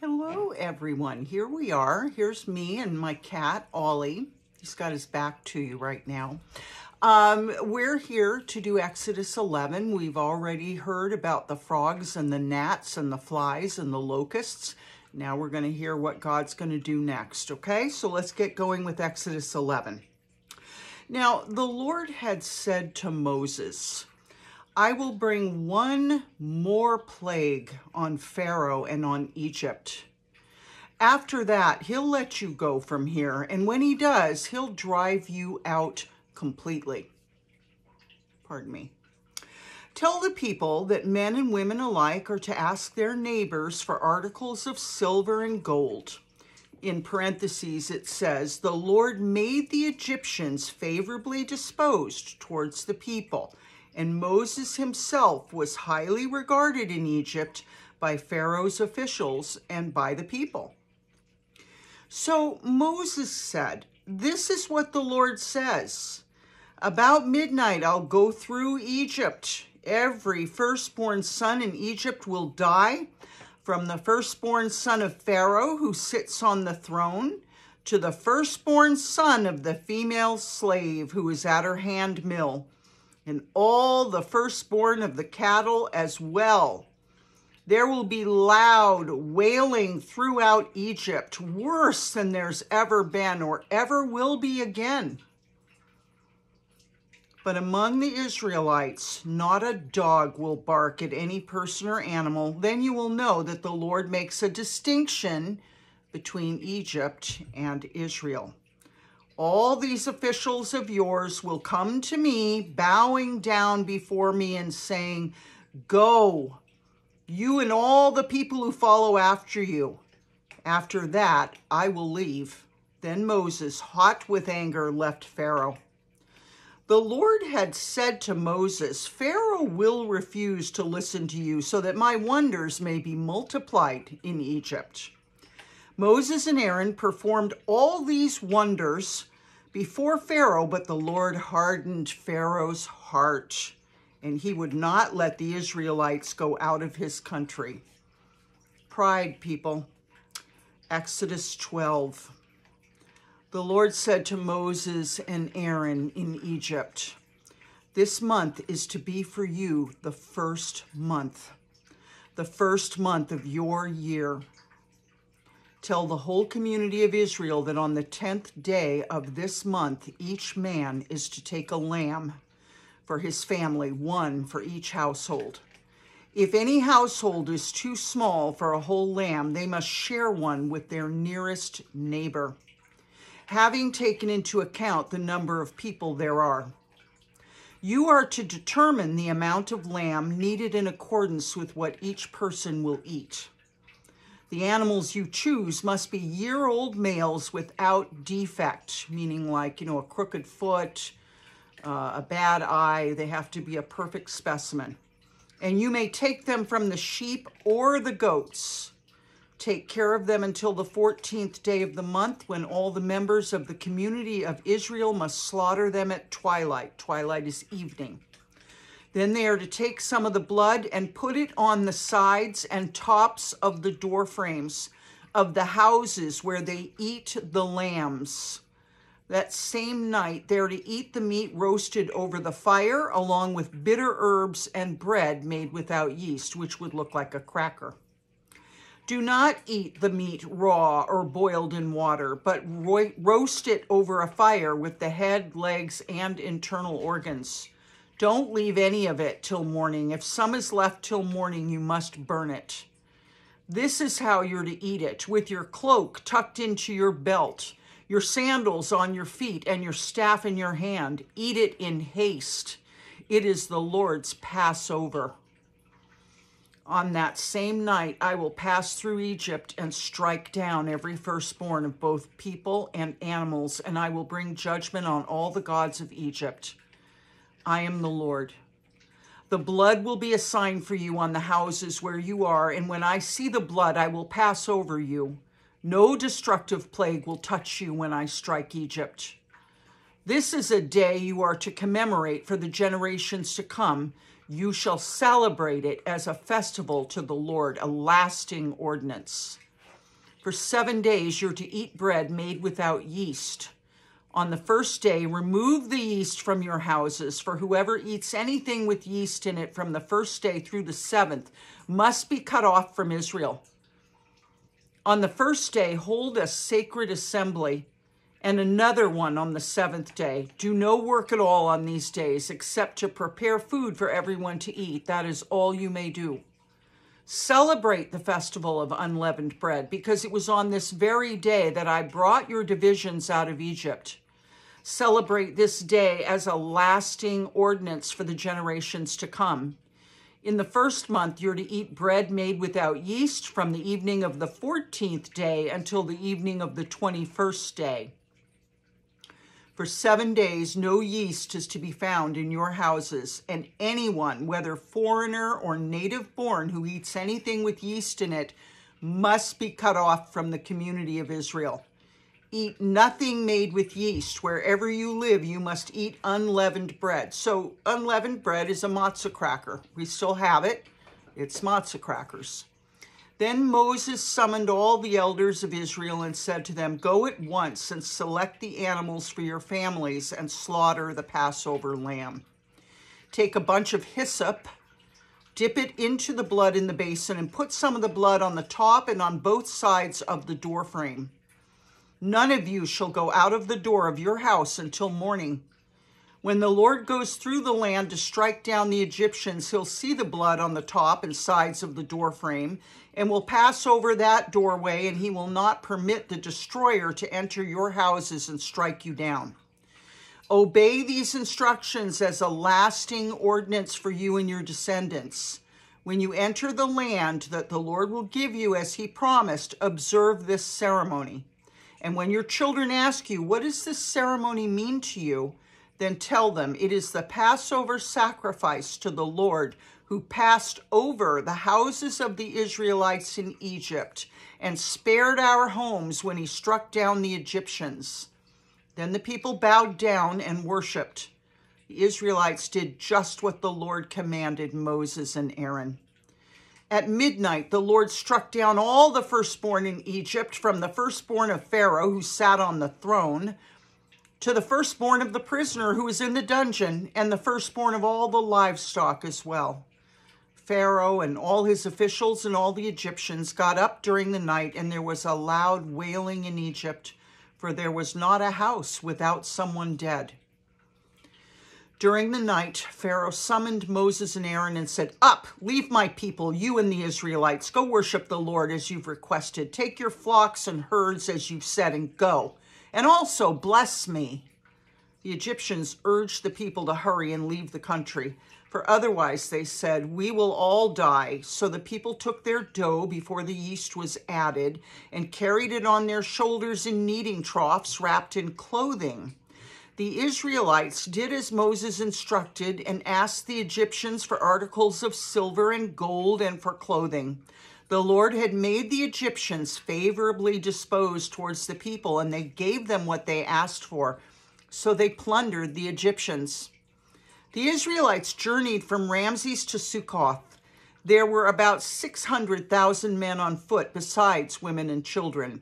Hello, everyone. Here we are. Here's me and my cat, Ollie. He's got his back to you right now. We're here to do Exodus 11. We've already heard about the frogs and the gnats and the flies and the locusts. Now we're going to hear what God's going to do next, okay? So let's get going with Exodus 11. Now, the Lord had said to Moses, I will bring one more plague on Pharaoh and on Egypt. After that, he'll let you go from here, and when he does, he'll drive you out completely. Pardon me. Tell the people that men and women alike are to ask their neighbors for articles of silver and gold. In parentheses, it says, the Lord made the Egyptians favorably disposed towards the people, and Moses himself was highly regarded in Egypt by Pharaoh's officials and by the people. So Moses said, this is what the Lord says. About midnight, I'll go through Egypt. Every firstborn son in Egypt will die, from the firstborn son of Pharaoh who sits on the throne to the firstborn son of the female slave who is at her hand mill, and all the firstborn of the cattle as well. There will be loud wailing throughout Egypt, worse than there's ever been or ever will be again. But among the Israelites, not a dog will bark at any person or animal. Then you will know that the Lord makes a distinction between Egypt and Israel. All these officials of yours will come to me, bowing down before me and saying, go, you and all the people who follow after you. After that, I will leave. Then Moses, hot with anger, left Pharaoh. The Lord had said to Moses, Pharaoh will refuse to listen to you so that my wonders may be multiplied in Egypt. Moses and Aaron performed all these wonders before Pharaoh, but the Lord hardened Pharaoh's heart, and he would not let the Israelites go out of his country. Pride, people. Exodus 12. The Lord said to Moses and Aaron in Egypt, this month is to be for you the first month of your year. Tell the whole community of Israel that on the 10th day of this month, each man is to take a lamb for his family, one for each household. If any household is too small for a whole lamb, they must share one with their nearest neighbor, having taken into account the number of people there are. You are to determine the amount of lamb needed in accordance with what each person will eat. The animals you choose must be year-old males without defect, meaning like, a crooked foot, a bad eye. They have to be a perfect specimen. And you may take them from the sheep or the goats. Take care of them until the 14th day of the month, when all the members of the community of Israel must slaughter them at twilight. Twilight is evening. Then they are to take some of the blood and put it on the sides and tops of the door frames of the houses where they eat the lambs. That same night, they are to eat the meat roasted over the fire, along with bitter herbs and bread made without yeast, which would look like a cracker. Do not eat the meat raw or boiled in water, but roast it over a fire with the head, legs, and internal organs. Don't leave any of it till morning. If some is left till morning, you must burn it. This is how you're to eat it, with your cloak tucked into your belt, your sandals on your feet, and your staff in your hand. Eat it in haste. It is the Lord's Passover. On that same night, I will pass through Egypt and strike down every firstborn of both people and animals, and I will bring judgment on all the gods of Egypt. I am the Lord. The blood will be a sign for you on the houses where you are, and when I see the blood, I will pass over you. No destructive plague will touch you when I strike Egypt. This is a day you are to commemorate for the generations to come. You shall celebrate it as a festival to the Lord, a lasting ordinance. For 7 days you're to eat bread made without yeast. On the first day, remove the yeast from your houses, for whoever eats anything with yeast in it from the first day through the 7th must be cut off from Israel. On the first day, hold a sacred assembly, and another one on the 7th day. Do no work at all on these days, except to prepare food for everyone to eat. That is all you may do. Celebrate the festival of unleavened bread, because it was on this very day that I brought your divisions out of Egypt. Celebrate this day as a lasting ordinance for the generations to come. In the first month, you're to eat bread made without yeast from the evening of the 14th day until the evening of the 21st day. For 7 days, no yeast is to be found in your houses, and anyone, whether foreigner or native born, who eats anything with yeast in it must be cut off from the community of Israel. Eat nothing made with yeast. Wherever you live, you must eat unleavened bread. So unleavened bread is a matzah cracker. We still have it. It's matzah crackers. Then Moses summoned all the elders of Israel and said to them, "Go at once and select the animals for your families and slaughter the Passover lamb. Take a bunch of hyssop, dip it into the blood in the basin, and put some of the blood on the top and on both sides of the doorframe. None of you shall go out of the door of your house until morning. When the Lord goes through the land to strike down the Egyptians, he'll see the blood on the top and sides of the doorframe and will pass over that doorway, and he will not permit the destroyer to enter your houses and strike you down. Obey these instructions as a lasting ordinance for you and your descendants. When you enter the land that the Lord will give you as he promised, observe this ceremony. And when your children ask you, 'What does this ceremony mean to you?' then tell them, 'It is the Passover sacrifice to the Lord, who passed over the houses of the Israelites in Egypt and spared our homes when he struck down the Egyptians.' Then the people bowed down and worshiped. The Israelites did just what the Lord commanded Moses and Aaron. At midnight, the Lord struck down all the firstborn in Egypt, from the firstborn of Pharaoh, who sat on the throne, to the firstborn of the prisoner who was in the dungeon, and the firstborn of all the livestock as well. Pharaoh and all his officials and all the Egyptians got up during the night, and there was a loud wailing in Egypt, for there was not a house without someone dead. During the night, Pharaoh summoned Moses and Aaron and said, 'Up, leave my people, you and the Israelites. Go worship the Lord as you've requested. Take your flocks and herds as you've said, and go. And also bless me.' The Egyptians urged the people to hurry and leave the country, for otherwise, they said, 'We will all die.' So the people took their dough before the yeast was added and carried it on their shoulders in kneading troughs wrapped in clothing. The Israelites did as Moses instructed and asked the Egyptians for articles of silver and gold and for clothing. The Lord had made the Egyptians favorably disposed towards the people, and they gave them what they asked for. So they plundered the Egyptians. The Israelites journeyed from Ramses to Succoth. There were about 600,000 men on foot, besides women and children.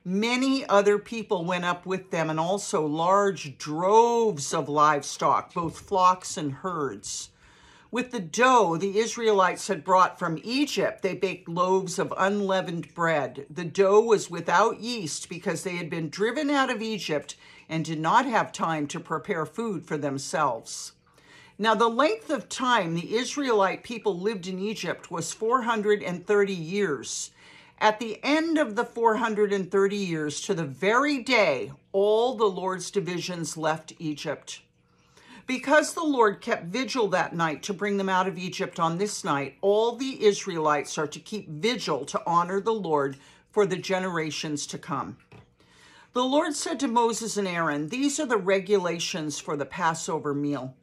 Many other people went up with them, and also large droves of livestock, both flocks and herds. With the dough the Israelites had brought from Egypt, they baked loaves of unleavened bread. The dough was without yeast because they had been driven out of Egypt and did not have time to prepare food for themselves. Now, the length of time the Israelite people lived in Egypt was 430 years. At the end of the 430 years, to the very day, all the Lord's divisions left Egypt. Because the Lord kept vigil that night to bring them out of Egypt on this night, all the Israelites are to keep vigil to honor the Lord for the generations to come. The Lord said to Moses and Aaron, "These are the regulations for the Passover meal.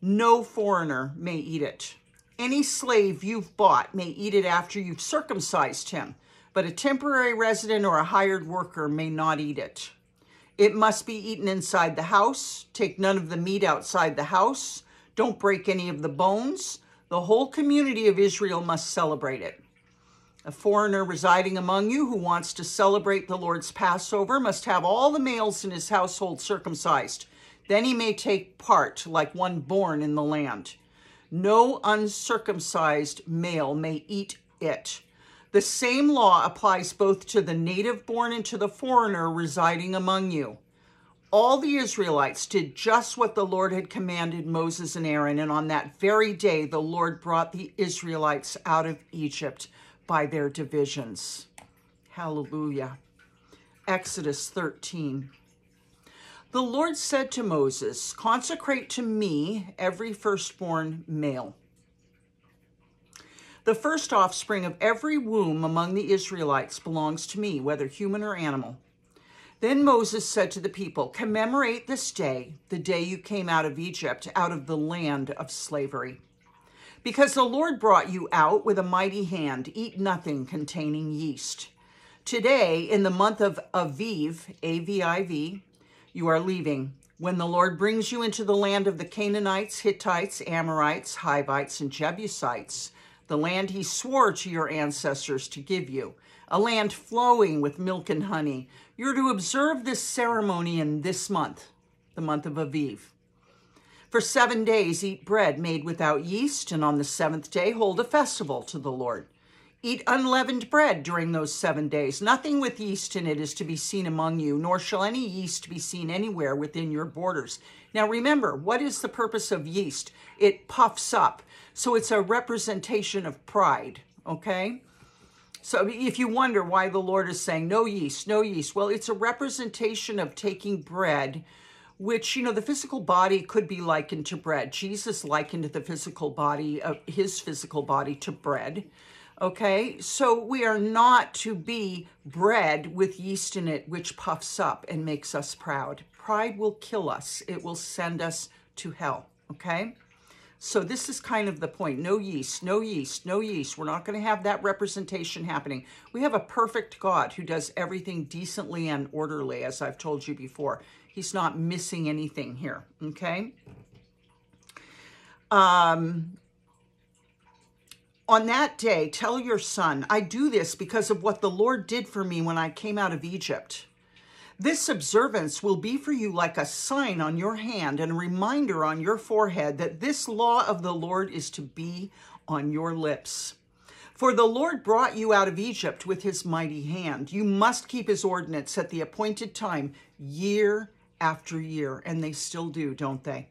No foreigner may eat it. Any slave you've bought may eat it after you've circumcised him, but a temporary resident or a hired worker may not eat it. It must be eaten inside the house. Take none of the meat outside the house. Don't break any of the bones. The whole community of Israel must celebrate it. A foreigner residing among you who wants to celebrate the Lord's Passover must have all the males in his household circumcised. Then he may take part like one born in the land. No uncircumcised male may eat it. The same law applies both to the native born and to the foreigner residing among you. All the Israelites did just what the Lord had commanded Moses and Aaron, and on that very day the Lord brought the Israelites out of Egypt by their divisions. Hallelujah. Exodus 13. The Lord said to Moses, "Consecrate to me every firstborn male. The first offspring of every womb among the Israelites belongs to me, whether human or animal." Then Moses said to the people, "Commemorate this day, the day you came out of Egypt, out of the land of slavery. Because the Lord brought you out with a mighty hand, eat nothing containing yeast. Today, in the month of Aviv, A-V-I-V, you are leaving, when the Lord brings you into the land of the Canaanites, Hittites, Amorites, Hivites, and Jebusites, the land he swore to your ancestors to give you, a land flowing with milk and honey. You're to observe this ceremony in this month, the month of Aviv. For 7 days, eat bread made without yeast, and on the 7th day, hold a festival to the Lord. Eat unleavened bread during those 7 days. Nothing with yeast in it is to be seen among you, nor shall any yeast be seen anywhere within your borders. Now remember, what is the purpose of yeast? It puffs up. So it's a representation of pride, okay? So if you wonder why the Lord is saying no yeast, no yeast, well, it's a representation of taking bread, which, you know, the physical body could be likened to bread. Jesus likened the physical body, his physical body, to bread. Okay, so we are not to be bread with yeast in it, which puffs up and makes us proud. Pride will kill us. It will send us to hell, okay? So this is kind of the point. No yeast, no yeast, no yeast. We're not going to have that representation happening. We have a perfect God who does everything decently and orderly, as I've told you before. He's not missing anything here, okay? On that day, tell your son, I do this because of what the Lord did for me when I came out of Egypt. This observance will be for you like a sign on your hand and a reminder on your forehead that this law of the Lord is to be on your lips. For the Lord brought you out of Egypt with his mighty hand. You must keep his ordinance at the appointed time, year after year. And they still do, don't they?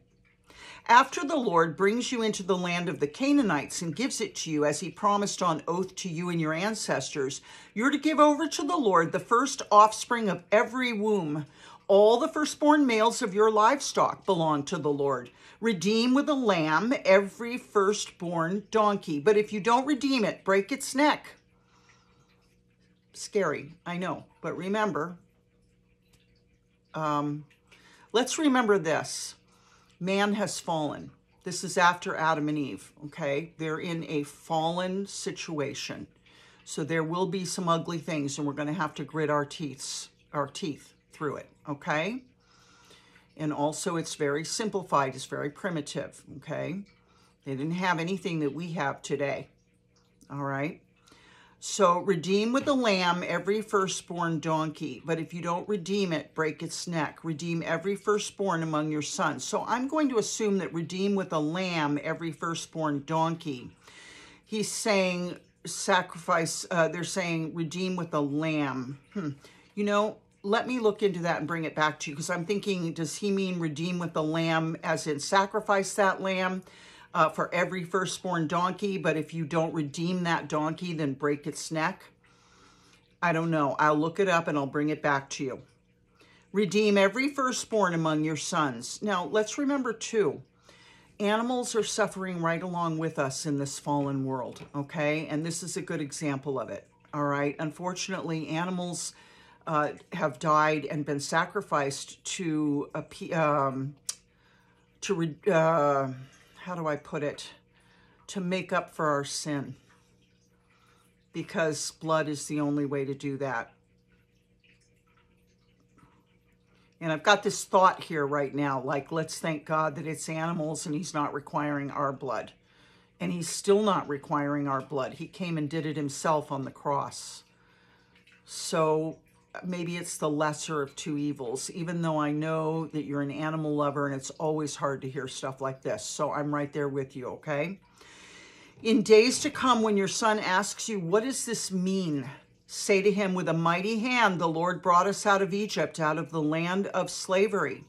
After the Lord brings you into the land of the Canaanites and gives it to you as he promised on oath to you and your ancestors, you're to give over to the Lord the first offspring of every womb. All the firstborn males of your livestock belong to the Lord. Redeem with a lamb every firstborn donkey. But if you don't redeem it, break its neck. Scary, I know. But remember, let's remember this. Man has fallen. This is after Adam and Eve, okay? They're in a fallen situation. So there will be some ugly things, and we're going to have to grit our teeth through it, okay? And also, it's very simplified. It's very primitive, okay? They didn't have anything that we have today, all right? So redeem with a lamb every firstborn donkey, but if you don't redeem it, break its neck. Redeem every firstborn among your sons. So I'm going to assume that redeem with a lamb every firstborn donkey. He's saying sacrifice, they're saying redeem with a lamb. You know, let me look into that and bring it back to you, because I'm thinking, does he mean redeem with a lamb as in sacrifice that lamb? For every firstborn donkey, but if you don't redeem that donkey, then break its neck? I don't know. I'll look it up and I'll bring it back to you. Redeem every firstborn among your sons. Now, let's remember too, animals are suffering right along with us in this fallen world, okay? And this is a good example of it, all right? Unfortunately, animals have died and been sacrificed to how do I put it? To make up for our sin. Because blood is the only way to do that. And I've got this thought here right now, like, let's thank God that it's animals and he's not requiring our blood. And he's still not requiring our blood. He came and did it himself on the cross. So maybe it's the lesser of two evils, even though I know that you're an animal lover and it's always hard to hear stuff like this. So I'm right there with you, okay? In days to come, when your son asks you, what does this mean? Say to him, with a mighty hand, the Lord brought us out of Egypt, out of the land of slavery.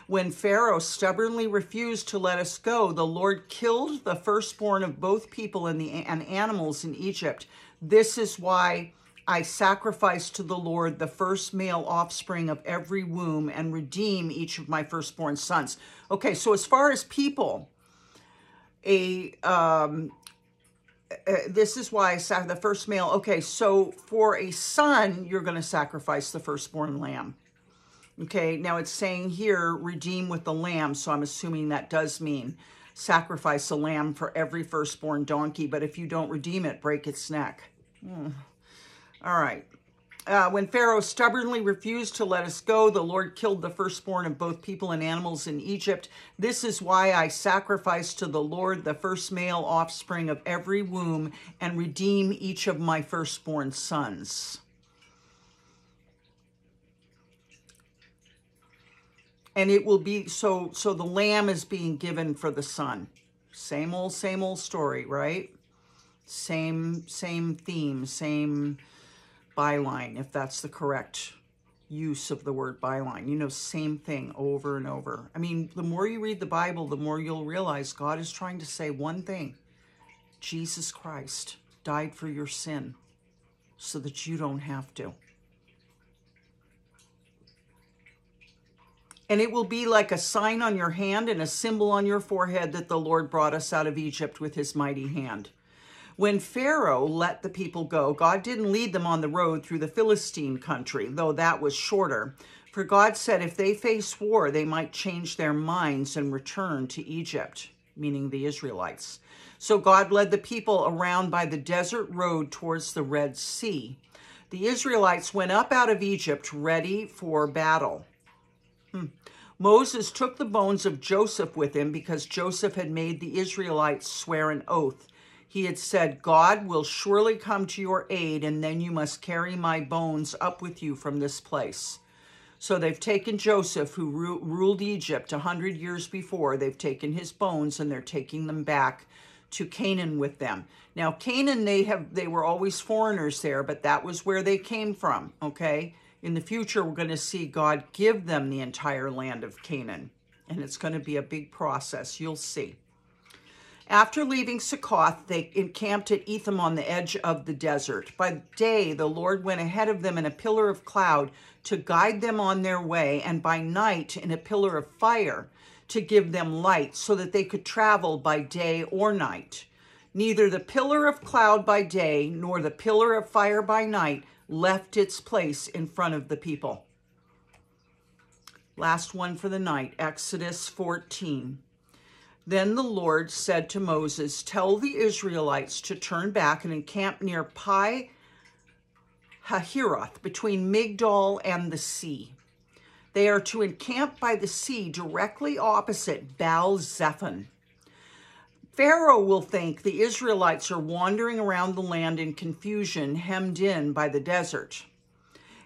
When Pharaoh stubbornly refused to let us go, the Lord killed the firstborn of both people and animals in Egypt. This is why I sacrifice to the Lord the first male offspring of every womb and redeem each of my firstborn sons. Okay, so as far as people, this is why I the first male. Okay, so for a son, you're going to sacrifice the firstborn lamb. Okay, now it's saying here, redeem with the lamb, so I'm assuming that does mean sacrifice a lamb for every firstborn donkey, but if you don't redeem it, break its neck. All right. When Pharaoh stubbornly refused to let us go, the Lord killed the firstborn of both people and animals in Egypt. This is why I sacrifice to the Lord the first male offspring of every womb and redeem each of my firstborn sons. And it will be, so the lamb is being given for the son. Same old story, right? Same theme, same byline, if that's the correct use of the word byline. You know, same thing over and over. I mean, the more you read the Bible, the more you'll realize God is trying to say one thing. Jesus Christ died for your sin so that you don't have to. And it will be like a sign on your hand and a symbol on your forehead that the Lord brought us out of Egypt with his mighty hand. When Pharaoh let the people go, God didn't lead them on the road through the Philistine country, though that was shorter. For God said if they face war, they might change their minds and return to Egypt, meaning the Israelites. So God led the people around by the desert road towards the Red Sea. The Israelites went up out of Egypt ready for battle. Moses took the bones of Joseph with him because Joseph had made the Israelites swear an oath. He had said, God will surely come to your aid, and then you must carry my bones up with you from this place. So they've taken Joseph, who ruled Egypt 100 years before. They've taken his bones, and they're taking them back to Canaan with them. Now, Canaan, they were always foreigners there, but that was where they came from, okay? In the future, we're going to see God give them the entire land of Canaan, and it's going to be a big process. You'll see. After leaving Succoth, they encamped at Etham on the edge of the desert. By day, the Lord went ahead of them in a pillar of cloud to guide them on their way, and by night in a pillar of fire to give them light so that they could travel by day or night. Neither the pillar of cloud by day nor the pillar of fire by night left its place in front of the people. Last one for the night, Exodus 14. Then the Lord said to Moses, tell the Israelites to turn back and encamp near Pi Hahiroth, between Migdol and the sea. They are to encamp by the sea directly opposite Baal Zephon. Pharaoh will think the Israelites are wandering around the land in confusion, hemmed in by the desert.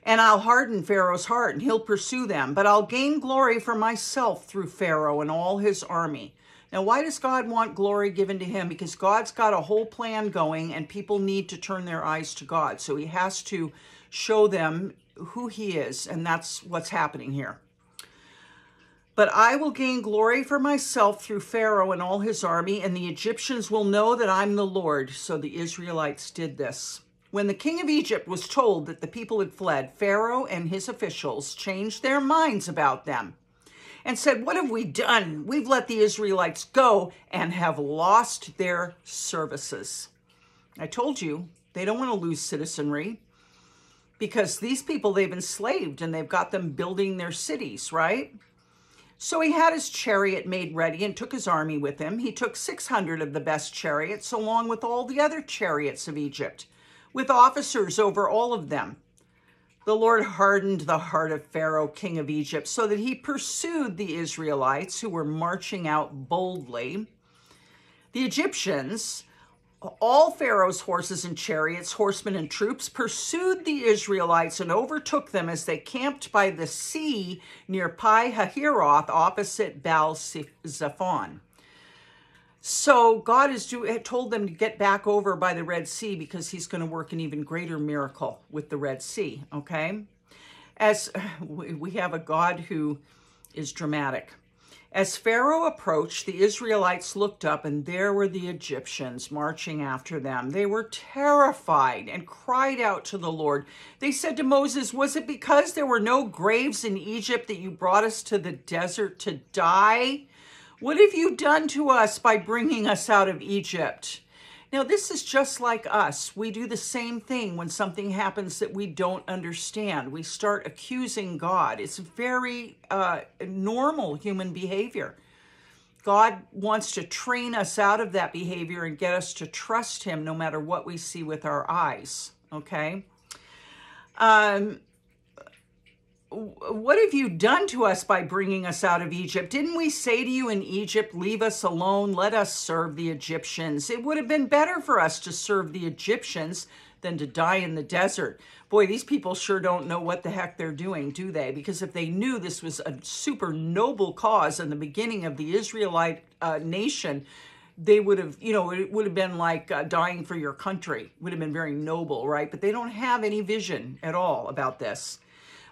And I'll harden Pharaoh's heart, and he'll pursue them. But I'll gain glory for myself through Pharaoh and all his army. Now, why does God want glory given to him? Because God's got a whole plan going, and people need to turn their eyes to God. So he has to show them who he is, and that's what's happening here. But I will gain glory for myself through Pharaoh and all his army, and the Egyptians will know that I'm the Lord. So the Israelites did this. When the king of Egypt was told that the people had fled, Pharaoh and his officials changed their minds about them and said, what have we done? We've let the Israelites go and have lost their services. I told you, they don't want to lose citizenry because these people they've enslaved and they've got them building their cities, right? So he had his chariot made ready and took his army with him. He took 600 of the best chariots along with all the other chariots of Egypt, with officers over all of them. The Lord hardened the heart of Pharaoh, king of Egypt, so that he pursued the Israelites who were marching out boldly. The Egyptians, all Pharaoh's horses and chariots, horsemen and troops, pursued the Israelites and overtook them as they camped by the sea near Pi-hahiroth, opposite Baal-zephon. So God had told them to get back over by the Red Sea because he's going to work an even greater miracle with the Red Sea, okay? As we have a God who is dramatic. As Pharaoh approached, the Israelites looked up, and there were the Egyptians marching after them. They were terrified and cried out to the Lord. They said to Moses, "Was it because there were no graves in Egypt that you brought us to the desert to die? What have you done to us by bringing us out of Egypt?" Now, this is just like us. We do the same thing when something happens that we don't understand. We start accusing God. It's very normal human behavior. God wants to train us out of that behavior and get us to trust him no matter what we see with our eyes, okay? What have you done to us by bringing us out of Egypt? Didn't we say to you in Egypt, leave us alone, let us serve the Egyptians? It would have been better for us to serve the Egyptians than to die in the desert. Boy, these people sure don't know what the heck they're doing, do they? Because if they knew this was a super noble cause in the beginning of the Israelite nation, they would have, it would have been like dying for your country. It would have been very noble, right? But they don't have any vision at all about this.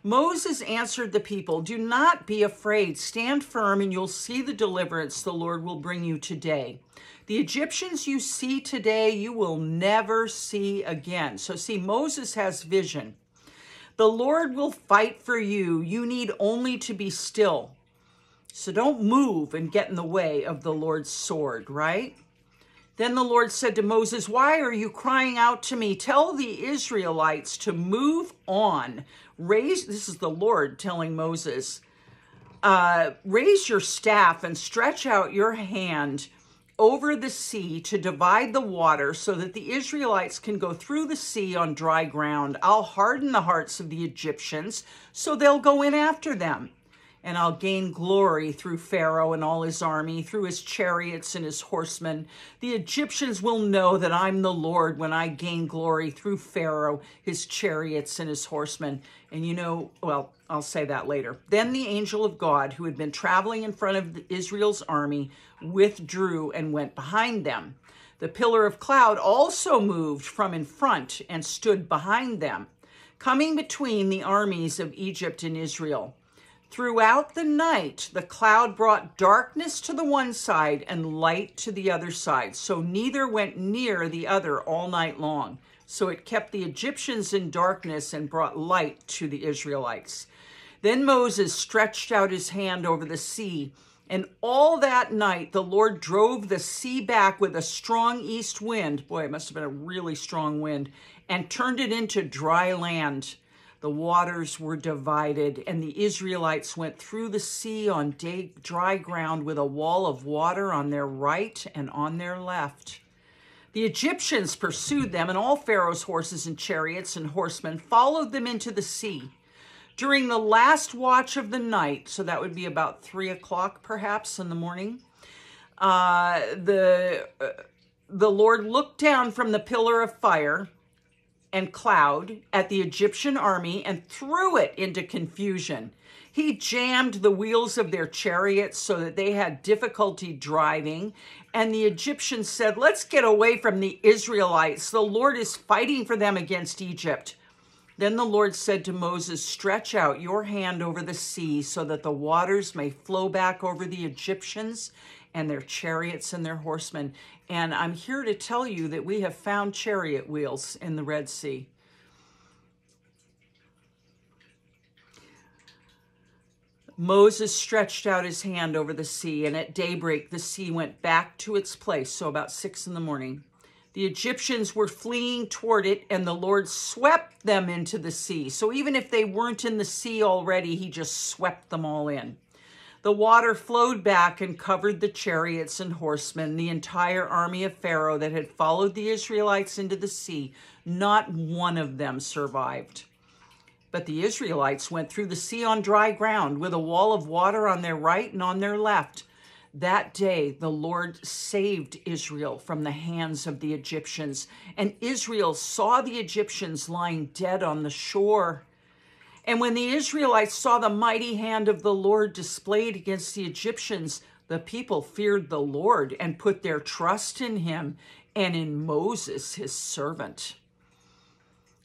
Moses answered the people, "Do not be afraid. Stand firm and you'll see the deliverance the Lord will bring you today. The Egyptians you see today, you will never see again." So see, Moses has vision. "The Lord will fight for you. You need only to be still." So don't move and get in the way of the Lord's sword, right? Then the Lord said to Moses, "Why are you crying out to me? Tell the Israelites to move on. This is the Lord telling Moses, raise your staff and stretch out your hand over the sea to divide the water so that the Israelites can go through the sea on dry ground. I'll harden the hearts of the Egyptians so they'll go in after them. And I'll gain glory through Pharaoh and all his army, through his chariots and his horsemen. The Egyptians will know that I'm the Lord when I gain glory through Pharaoh, his chariots, and his horsemen." And I'll say that later. Then the angel of God, who had been traveling in front of Israel's army, withdrew and went behind them. The pillar of cloud also moved from in front and stood behind them, coming between the armies of Egypt and Israel. Throughout the night, the cloud brought darkness to the one side and light to the other side, so neither went near the other all night long. So it kept the Egyptians in darkness and brought light to the Israelites. Then Moses stretched out his hand over the sea, and all that night the Lord drove the sea back with a strong east wind. Boy, it must have been a really strong wind, and turned it into dry land. The waters were divided, and the Israelites went through the sea on dry ground with a wall of water on their right and on their left. The Egyptians pursued them, and all Pharaoh's horses and chariots and horsemen followed them into the sea. During the last watch of the night, so that would be about 3 o'clock perhaps in the morning, the Lord looked down from the pillar of fire and cloud at the Egyptian army and threw it into confusion. He jammed the wheels of their chariots so that they had difficulty driving. And the Egyptians said, "Let's get away from the Israelites. The Lord is fighting for them against Egypt." Then the Lord said to Moses, "Stretch out your hand over the sea so that the waters may flow back over the Egyptians and their chariots and their horsemen." And I'm here to tell you that we have found chariot wheels in the Red Sea. Moses stretched out his hand over the sea, and at daybreak the sea went back to its place, so about 6 in the morning. The Egyptians were fleeing toward it, and the Lord swept them into the sea. So even if they weren't in the sea already, he just swept them all in. The water flowed back and covered the chariots and horsemen, the entire army of Pharaoh that had followed the Israelites into the sea. Not one of them survived. But the Israelites went through the sea on dry ground with a wall of water on their right and on their left. That day, the Lord saved Israel from the hands of the Egyptians, and Israel saw the Egyptians lying dead on the shore. And when the Israelites saw the mighty hand of the Lord displayed against the Egyptians, the people feared the Lord and put their trust in him and in Moses, his servant.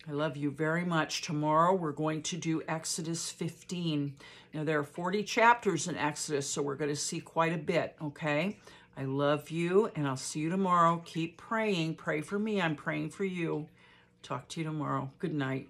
I love you very much. Tomorrow we're going to do Exodus 15. Now there are 40 chapters in Exodus, so we're going to see quite a bit, okay? I love you, and I'll see you tomorrow. Keep praying. Pray for me. I'm praying for you. Talk to you tomorrow. Good night.